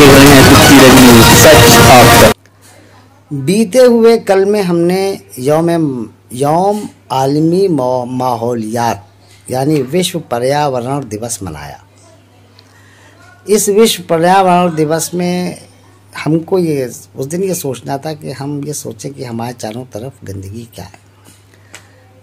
देख रहे हैं दुखी रजनी सच आपका। बीते हुए कल में हमने यौम आलमी माहौलियात यानी विश्व पर्यावरण दिवस मनाया। इस विश्व पर्यावरण दिवस में हमको ये उस दिन ये सोचना था कि हम ये सोचें कि हमारे चारों तरफ गंदगी क्या है।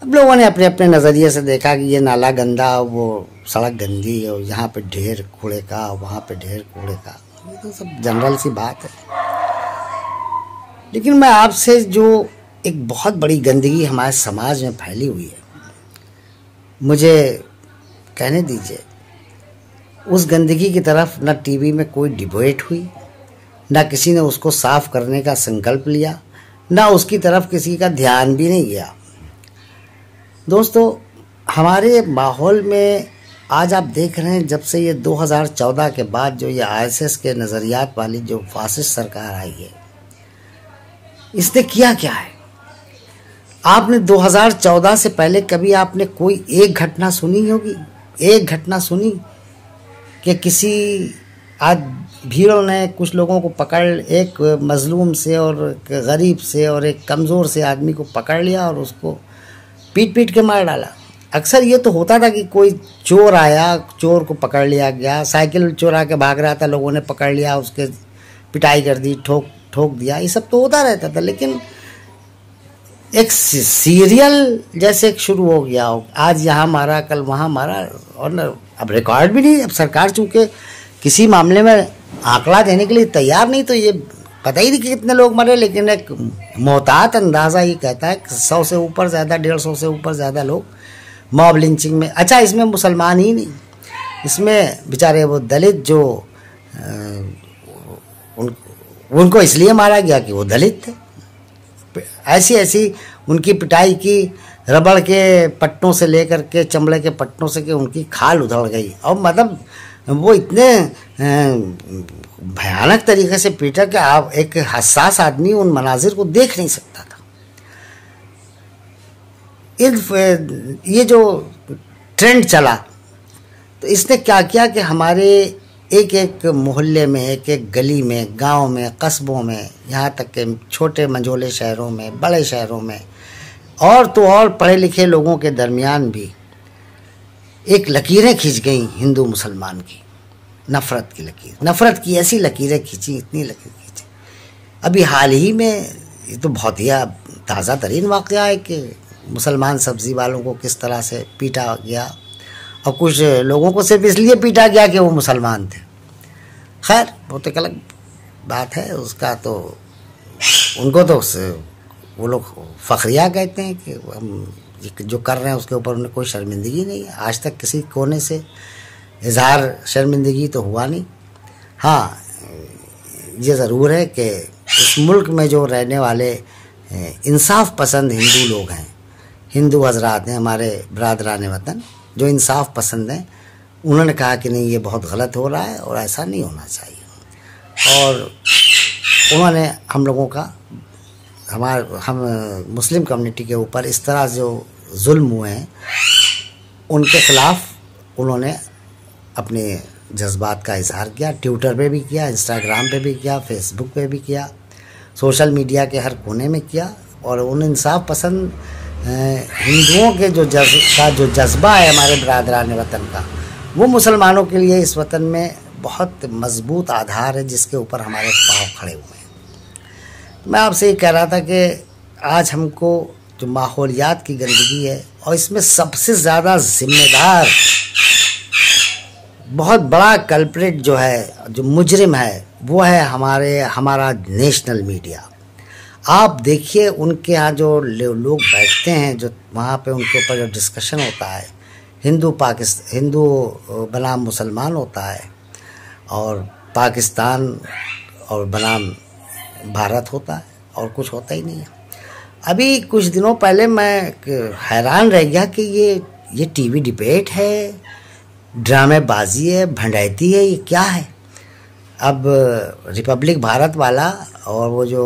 अब लोगों ने अपने अपने नज़रिए से देखा कि ये नाला गंदा, वो सड़क गंदी, और यहाँ पे ढेर कूड़े का, वहाँ पे ढेर कूड़े का, ये तो सब जनरल सी बात है। लेकिन मैं आपसे जो एक बहुत बड़ी गंदगी हमारे समाज में फैली हुई है, मुझे कहने दीजिए, उस गंदगी की तरफ न टीवी में कोई डिबेट हुई, न किसी ने उसको साफ करने का संकल्प लिया, न उसकी तरफ किसी का ध्यान भी नहीं गया। दोस्तों, हमारे माहौल में आज आप देख रहे हैं, जब से ये 2014 के बाद जो ये आरएसएस के नज़रियात वाली जो फासिस्ट सरकार आई है, इसने किया क्या है। आपने 2014 से पहले कभी आपने कोई एक घटना सुनी होगी, एक घटना सुनी कि किसी आज भीड़ों ने कुछ लोगों को पकड़, एक मजलूम से और एक गरीब से और एक कमज़ोर से आदमी को पकड़ लिया और उसको पीट पीट के मार डाला। अक्सर ये तो होता था कि कोई चोर आया, चोर को पकड़ लिया गया, साइकिल चोरा के भाग रहा था, लोगों ने पकड़ लिया, उसके पिटाई कर दी, ठोक दिया, ये सब तो होता रहता था। लेकिन एक सीरियल जैसे एक शुरू हो गया हो, आज यहाँ मारा, कल वहाँ मारा, और न अब रिकॉर्ड भी नहीं। अब सरकार चूँकि किसी मामले में आंकड़ा देने के लिए तैयार नहीं, तो ये पता ही नहीं कि कितने लोग मरे, लेकिन एक मोहतात अंदाज़ा ये कहता है कि 100 से ऊपर ज़्यादा, 150 से ऊपर ज़्यादा लोग मॉब लिंचिंग में। अच्छा, इसमें मुसलमान ही नहीं, इसमें बेचारे वो दलित जो उनको इसलिए मारा गया कि वो दलित थे। ऐसी उनकी पिटाई की, रबड़ के पट्टों से लेकर के चमड़े के पट्टों से कि उनकी खाल उधड़ गई। और मतलब वो इतने भयानक तरीके से पीटा कि आप एक हसास आदमी उन मनाजिर को देख नहीं सकता था। ये जो ट्रेंड चला, तो इसने क्या किया कि हमारे एक एक मोहल्ले में, एक एक गली में, गांव में, कस्बों में, यहाँ तक के छोटे मंझोले शहरों में, बड़े शहरों में, और तो और पढ़े लिखे लोगों के दरमियान भी एक लकीरें खींच गई हिंदू मुसलमान की, नफ़रत की लकीर, नफ़रत की ऐसी लकीरें खींची, इतनी लकीर खींची। अभी हाल ही में ये तो बहुत ही ताज़ा तरीन वाक़या है कि मुसलमान सब्ज़ी वालों को किस तरह से पीटा गया, और कुछ लोगों को सिर्फ इसलिए पीटा गया कि वो मुसलमान थे। खैर, वो तो एक अलग बात है, उसका तो उनको तो वो लोग फ़ख्रिया कहते हैं कि हम जो कर रहे हैं उसके ऊपर उन्हें कोई शर्मिंदगी नहीं है। आज तक किसी कोने से इजहार शर्मिंदगी तो हुआ नहीं। हाँ, ये ज़रूर है कि इस मुल्क में जो रहने वाले इंसाफ पसंद हिंदू लोग हैं, हिंदू हजरात हैं, हमारे बरादरान वतन जो इंसाफ पसंद हैं, उन्होंने कहा कि नहीं, ये बहुत गलत हो रहा है और ऐसा नहीं होना चाहिए। और उन्होंने हम लोगों का, हम मुस्लिम कम्युनिटी के ऊपर इस तरह जो जुल्म हुए हैं, उनके ख़िलाफ़ उन्होंने अपने जज्बात का इजहार किया। ट्विटर पे भी किया, इंस्टाग्राम पे भी किया, फेसबुक पे भी किया, सोशल मीडिया के हर कोने में किया। और उन इंसाफ पसंद हिंदुओं के जो जज्बा है हमारे बरादरान वतन का, वो मुसलमानों के लिए इस वतन में बहुत मजबूत आधार है जिसके ऊपर हमारे पाँव खड़े हुए हैं। मैं आपसे ये कह रहा था कि आज हमको जो माहौलियात की गंदगी है, और इसमें सबसे ज़्यादा जिम्मेदार, बहुत बड़ा कल्प्रिट जो है, जो मुजरिम है, वो है हमारा नेशनल मीडिया। आप देखिए, उनके यहाँ जो लोग बैठते हैं, जो वहाँ पे उनके ऊपर जो डिस्कशन होता है, हिंदू बनाम मुसलमान होता है, और पाकिस्तान और बनाम भारत होता है, और कुछ होता ही नहीं है। अभी कुछ दिनों पहले मैं हैरान रह गया कि ये टीवी डिबेट है, ड्रामेबाजी है, भंडैती है, ये क्या है। अब रिपब्लिक भारत वाला और वो जो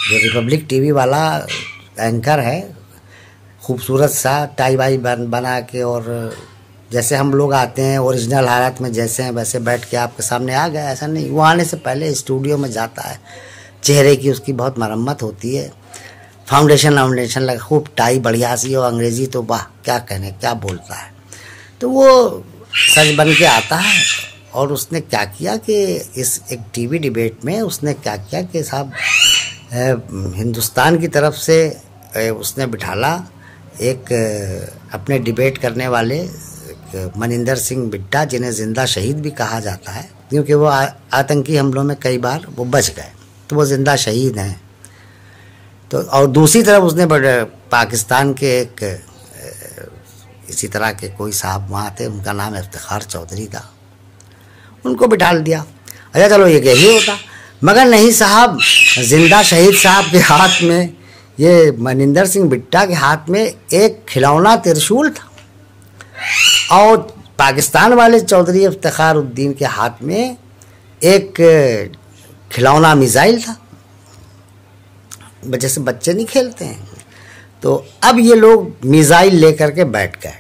रिपब्लिक टीवी वाला एंकर है, खूबसूरत सा टाई वाई बना के और जैसे हम लोग आते हैं ओरिजिनल हालत में जैसे हैं वैसे बैठ के आपके सामने आ गया, ऐसा नहीं। वो आने से पहले स्टूडियो में जाता है, चेहरे की उसकी बहुत मरम्मत होती है, फाउंडेशन वाउंडेशन लगा, खूब टाई बढ़िया सी, और अंग्रेज़ी तो वाह क्या कहने, क्या बोलता है। तो वो सच बन के आता है। और उसने क्या किया कि इस एक टीवी डिबेट में उसने क्या किया कि साहब हिंदुस्तान की तरफ से उसने बिठाला एक अपने डिबेट करने वाले मनिंदर सिंह बिट्टा, जिन्हें जिंदा शहीद भी कहा जाता है, क्योंकि वो आतंकी हमलों में कई बार वो बच गए, तो वो जिंदा शहीद हैं। तो और दूसरी तरफ उसने पाकिस्तान के एक इसी तरह के कोई साहब वहाँ थे, उनका नाम इफ्तिखार चौधरी था, उनको बिठा दिया। अच्छा चलो ये यही होता, मगर नहीं साहब, जिंदा शहीद साहब के हाथ में, ये मनिंदर सिंह बिट्टा के हाथ में एक खिलौना त्रिशूल था, और पाकिस्तान वाले चौधरी इफ्तिखार उद्दीन के हाथ में एक खिलौना मिसाइल था। जैसे बच्चे नहीं खेलते हैं, तो अब ये लोग मिसाइल लेकर के बैठ गए।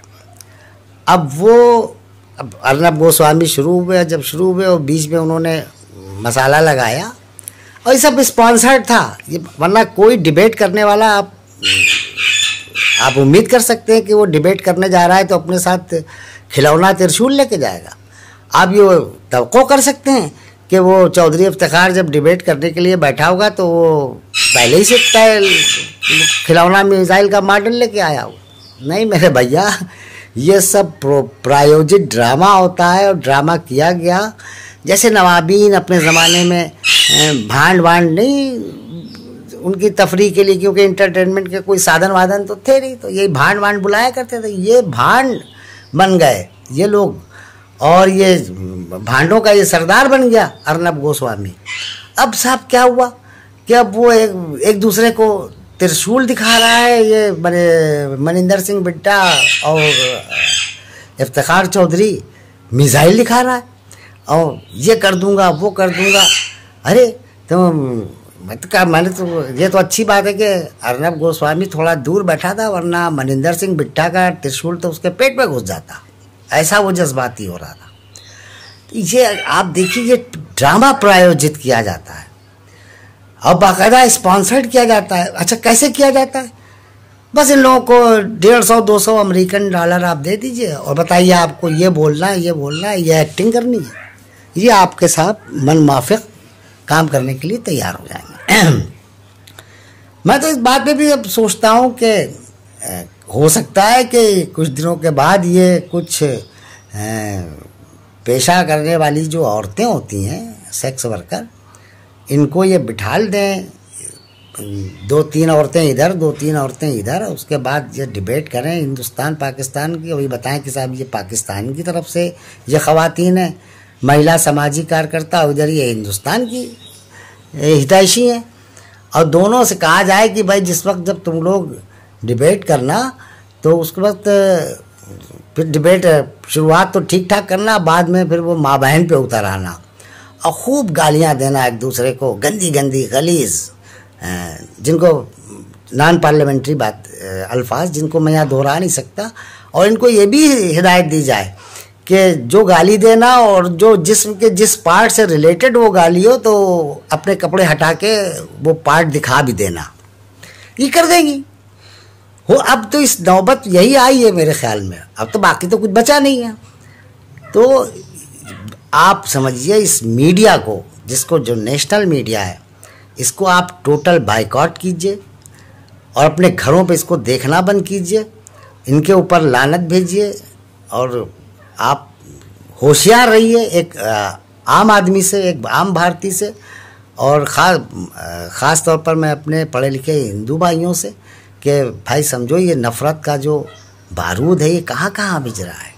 अब अर्नब गोस्वामी शुरू हुए, जब शुरू हुए और बीच में उन्होंने मसाला लगाया, और ये सब स्पॉन्सर्ड था ये, वरना कोई डिबेट करने वाला आप उम्मीद कर सकते हैं कि वो डिबेट करने जा रहा है तो अपने साथ खिलौना त्रिशूल लेके जाएगा। आप ये तवक्को कर सकते हैं कि वो चौधरी इफ्तिखार जब डिबेट करने के लिए बैठा होगा तो वो पहले ही से खिलौना मिसाइल का मॉडल लेके आया हो। नहीं मेरे भैया, ये सब प्रायोजित ड्रामा होता है, और ड्रामा किया गया। जैसे नवाबीन अपने ज़माने में भांड वांड नहीं, उनकी तफरीह के लिए, क्योंकि इंटरटेनमेंट के कोई साधन वाधन तो थे नहीं, तो ये भांड वांड बुलाया करते थे। ये भांड बन गए ये लोग, और ये भांडों का ये सरदार बन गया अर्नब गोस्वामी। अब साहब क्या हुआ कि अब वो एक दूसरे को त्रिशूल दिखा रहा है, ये मनिंदर सिंह बिट्टा और इफ्तिखार चौधरी मिसाइल दिखा रहा है, और ये कर दूंगा वो कर दूंगा। अरे तो मैंने तो ये तो अच्छी बात है कि अर्नब गोस्वामी थोड़ा दूर बैठा था, वरना मनिंदर सिंह बिट्टा का त्रिशूल तो उसके पेट में घुस जाता, ऐसा वो जज्बाती हो रहा था। तो ये आप देखिए, ये ड्रामा प्रायोजित किया जाता है और बाकायदा स्पॉन्सर्ड किया जाता है। अच्छा कैसे किया जाता है? बस इन लोगों को 150-200 अमेरिकन डॉलर आप दे दीजिए और बताइए आपको ये बोलना है, ये बोलना है, ये एक्टिंग करनी है, ये आपके साथ मन माफिक काम करने के लिए तैयार हो जाएंगे। मैं तो इस बात पे भी अब सोचता हूँ कि हो सकता है कि कुछ दिनों के बाद ये कुछ पेशा करने वाली जो औरतें होती हैं, सेक्स वर्कर, इनको ये बिठाल दें, 2-3 औरतें इधर 2-3 औरतें इधर, उसके बाद ये डिबेट करें हिंदुस्तान पाकिस्तान की, वही बताएं कि साहब ये पाकिस्तान की तरफ से ये ख़वातीन है, महिला समाजी कार्यकर्ता, उधर ये हिंदुस्तान की हितैषी हैं, और दोनों से कहा जाए कि भाई जिस वक्त जब तुम लोग डिबेट करना तो उसके वक्त फिर डिबेट शुरुआत तो ठीक ठाक करना, बाद में फिर वो माँ बहन पे उतर आना और खूब गालियाँ देना एक दूसरे को, गंदी गंदी गलीज, जिनको नॉन पार्लियामेंट्री बात अल्फाज जिनको मैं यहाँ दोहरा नहीं सकता। और इनको ये भी हिदायत दी जाए कि जो गाली देना और जो जिस्म के जिस पार्ट से रिलेटेड वो गाली हो तो अपने कपड़े हटा के वो पार्ट दिखा भी देना, ये कर देंगी हो। अब तो इस नौबत यही आई है मेरे ख्याल में, अब तो बाकी तो कुछ बचा नहीं है। तो आप समझिए इस मीडिया को, जिसको जो नेशनल मीडिया है, इसको आप टोटल बाइकआउट कीजिए और अपने घरों पे इसको देखना बंद कीजिए, इनके ऊपर लानत भेजिए और आप होशियार रहिए एक आम आदमी से, एक आम भारतीय से, और ख़ास तौर पर मैं अपने पढ़े लिखे हिंदू भाइयों से कि भाई समझो ये नफ़रत का जो बारूद है ये कहाँ कहाँ बिज रहा है।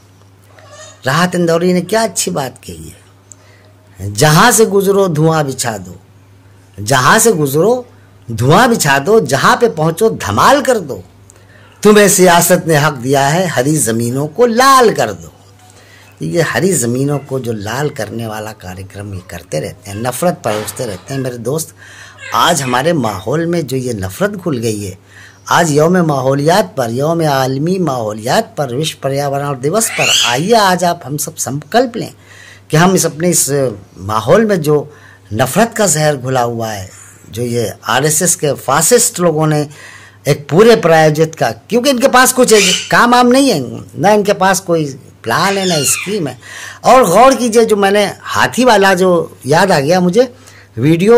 राहत इंदौरी ने क्या अच्छी बात कही है, जहाँ से गुजरो धुआं बिछा दो, जहाँ से गुजरो धुआं बिछा दो, जहाँ पे पहुँचो धमाल कर दो, तुम्हें सियासत ने हक दिया है हरी ज़मीनों को लाल कर दो। ये हरी ज़मीनों को जो लाल करने वाला कार्यक्रम ये करते रहते हैं, नफ़रत परोसते रहते हैं। मेरे दोस्त, आज हमारे माहौल में जो ये नफ़रत घुल गई है, आज यौम माहौलियात पर, यौम आलमी माहौलियात पर, विश्व पर्यावरण दिवस पर आइए आज आप हम सब संकल्प लें कि हम अपने इस माहौल में जो नफ़रत का जहर घुला हुआ है, जो ये आरएसएस के फासिस्ट लोगों ने एक पूरे प्रायोजित का, क्योंकि इनके पास कुछ काम आम नहीं है, ना इनके पास कोई प्लान है ना स्कीम है। और गौर कीजिए, जो मैंने हाथी वाला जो याद आ गया मुझे, वीडियो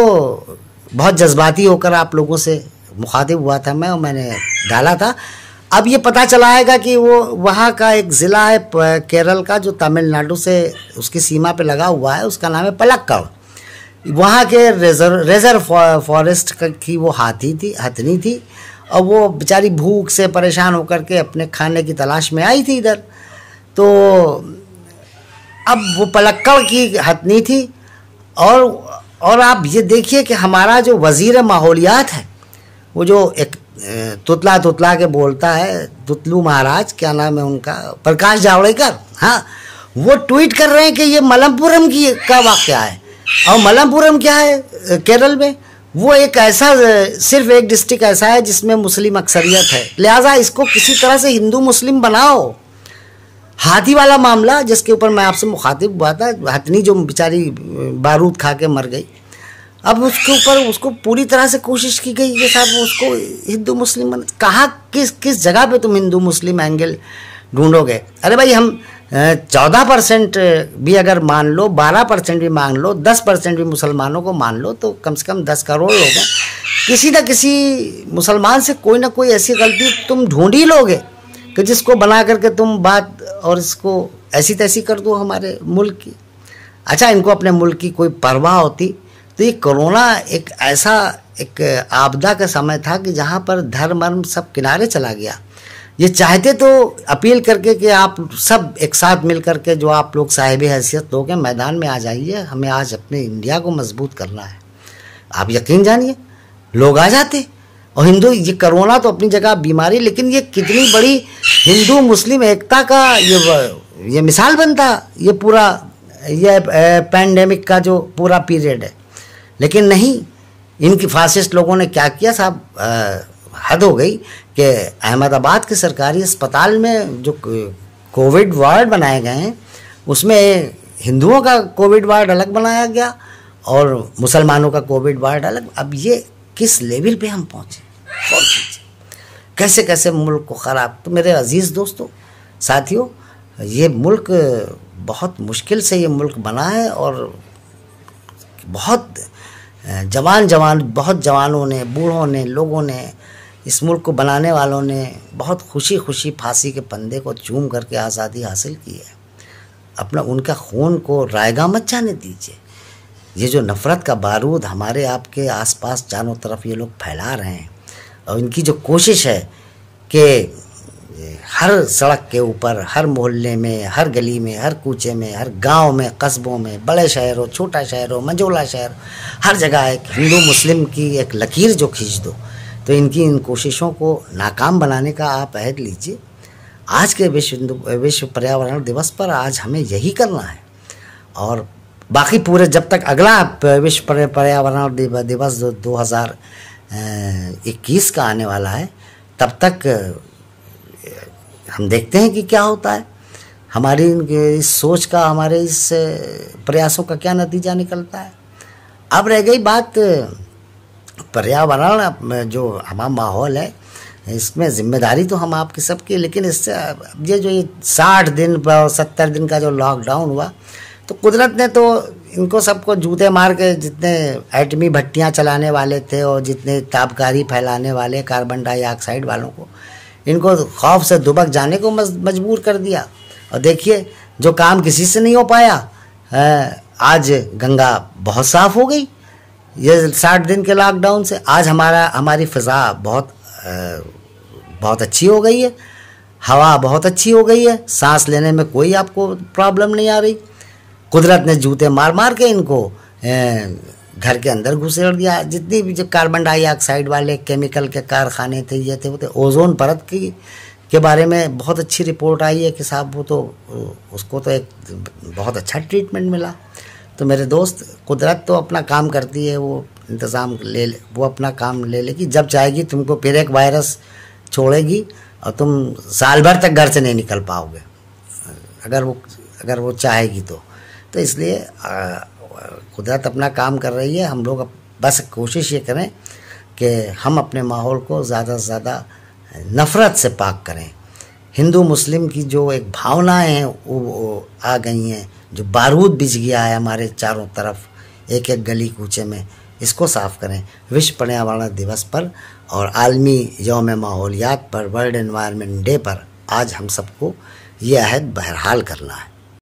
बहुत जज्बाती होकर आप लोगों से मुखातिब हुआ था मैं, और मैंने डाला था। अब ये पता चला है कि वो वहाँ का एक ज़िला है केरल का जो तमिलनाडु से उसकी सीमा पे लगा हुआ है, उसका नाम है पलक्कड़। वहाँ के रिजर्व फॉरेस्ट की वो हथनी थी, और वो बेचारी भूख से परेशान होकर के अपने खाने की तलाश में आई थी इधर। तो अब वो पलक्कड़ की हथनी थी, और आप ये देखिए कि हमारा जो वज़ीर माहौलियात है, वो जो एक तुतला के बोलता है, तुतलू महाराज, क्या नाम है उनका, प्रकाश जावड़ेकर, हाँ, वो ट्वीट कर रहे हैं कि ये मलप्पुरम का वाक़या है। और मलप्पुरम क्या है केरल में, वो एक ऐसा, सिर्फ एक डिस्ट्रिक्ट ऐसा है जिसमें मुस्लिम अक्सरियत है, लिहाजा इसको किसी तरह से हिंदू मुस्लिम बनाओ। हाथी वाला मामला जिसके ऊपर मैं आपसे मुखातिब हुआ था, हथनी जो बेचारी बारूद खा के मर गई, अब उसके ऊपर उसको पूरी तरह से कोशिश की गई कि साहब उसको हिंदू मुस्लिम बना। कहाँ किस जगह पे तुम हिंदू मुस्लिम एंगल ढूंढोगे? अरे भाई, हम 14% भी अगर मान लो, 12% भी मान लो, 10% भी मुसलमानों को मान लो, तो कम से कम 10 करोड़ लोग हैं। किसी न किसी मुसलमान से कोई ना कोई ऐसी गलती तुम ढूंढ ही लोगे कि जिसको बना करके तुम बात और इसको ऐसी तैसी कर दो हमारे मुल्क की। अच्छा, इनको अपने मुल्क की कोई परवाह होती तो ये कोरोना एक ऐसा एक आपदा का समय था कि जहाँ पर धर्म वर्म सब किनारे चला गया। ये चाहते तो अपील करके कि आप सब एक साथ मिल करके, जो आप लोग साहिब हैसियत लोग हैं, मैदान में आ जाइए, हमें आज अपने इंडिया को मजबूत करना है। आप यकीन जानिए, लोग आ जाते। और हिंदू, ये कोरोना तो अपनी जगह बीमारी, लेकिन ये कितनी बड़ी हिंदू मुस्लिम एकता का ये मिसाल बनता, ये पूरा ये पैंडेमिक का जो पूरा पीरियड है। लेकिन नहीं, इनकी फासिस्ट लोगों ने क्या किया साहब, हद हो गई कि अहमदाबाद के सरकारी अस्पताल में जो कोविड वार्ड बनाए गए हैं, उसमें हिंदुओं का कोविड वार्ड अलग बनाया गया और मुसलमानों का कोविड वार्ड अलग। अब ये किस लेवल पे हम पहुँचे, कैसे कैसे मुल्क को ख़राब। तो मेरे अजीज़ दोस्तों, साथियों, ये मुल्क बहुत मुश्किल से ये मुल्क बना है, और बहुत बहुत जवानों ने, बूढ़ों ने, लोगों ने, इस मुल्क को बनाने वालों ने बहुत खुशी खुशी फांसी के पंदे को चूम करके आज़ादी हासिल की है। अपना उनका खून को रायगा मत जाने दीजिए। ये जो नफ़रत का बारूद हमारे आपके आसपास चारों तरफ ये लोग फैला रहे हैं, और इनकी जो कोशिश है कि हर सड़क के ऊपर, हर मोहल्ले में, हर गली में, हर कूचे में, हर गांव में, कस्बों में, बड़े शहरों, छोटा शहर हो, मंझोला शहर, हर जगह एक हिंदू मुस्लिम की एक लकीर जो खींच दो। तो इनकी इन कोशिशों को नाकाम बनाने का आप अहद लीजिए। आज के विश्व पर्यावरण दिवस पर आज हमें यही करना है, और बाकी पूरे जब तक अगला विश्व पर्यावरण दिवस 2021 का आने वाला है, तब तक हम देखते हैं कि क्या होता है, हमारी इस सोच का, हमारे इस प्रयासों का क्या नतीजा निकलता है। अब रह गई बात पर्यावरण, जो हमारा माहौल है, इसमें जिम्मेदारी तो हम आपकी सबकी, लेकिन इससे ये जो 60 दिन और 70 दिन का जो लॉकडाउन हुआ, तो कुदरत ने तो इनको सबको जूते मार के, जितने एटमी भट्टियाँ चलाने वाले थे और जितने तापकारी फैलाने वाले कार्बन डाइऑक्साइड वालों को, इनको खौफ से दुबक जाने को मजबूर कर दिया। और देखिए, जो काम किसी से नहीं हो पाया, आज गंगा बहुत साफ़ हो गई ये 60 दिन के लॉकडाउन से। आज हमारी फ़िज़ा बहुत अच्छी हो गई है, हवा बहुत अच्छी हो गई है, सांस लेने में कोई आपको प्रॉब्लम नहीं आ रही। कुदरत ने जूते मार मार के इनको घर के अंदर घुसेड़ दिया। जितनी भी जो कार्बन डाइऑक्साइड वाले केमिकल के कारखाने थे, ये थे वो थे। ओजोन परत के बारे में बहुत अच्छी रिपोर्ट आई है कि साहब वो तो उसको तो एक बहुत अच्छा ट्रीटमेंट मिला। तो मेरे दोस्त, कुदरत तो अपना काम करती है, वो इंतज़ाम वो अपना काम ले लेगी। जब चाहेगी तुमको फिर एक वायरस छोड़ेगी और तुम साल भर तक घर से नहीं निकल पाओगे, अगर वो चाहेगी तो इसलिए कुदरत अपना काम कर रही है। हम लोग बस कोशिश ये करें कि हम अपने माहौल को ज़्यादा से ज़्यादा नफ़रत से पाक करें। हिंदू मुस्लिम की जो एक भावनाएं हैं वो आ गई हैं, जो बारूद बिछ गया है हमारे चारों तरफ एक एक गली कूचे में, इसको साफ़ करें। विश्व पर्यावरण दिवस पर और आलमी यौम माहौलियात पर, वर्ल्ड एनवायरनमेंट डे पर आज हम सबको ये अहद बहरहाल करना है।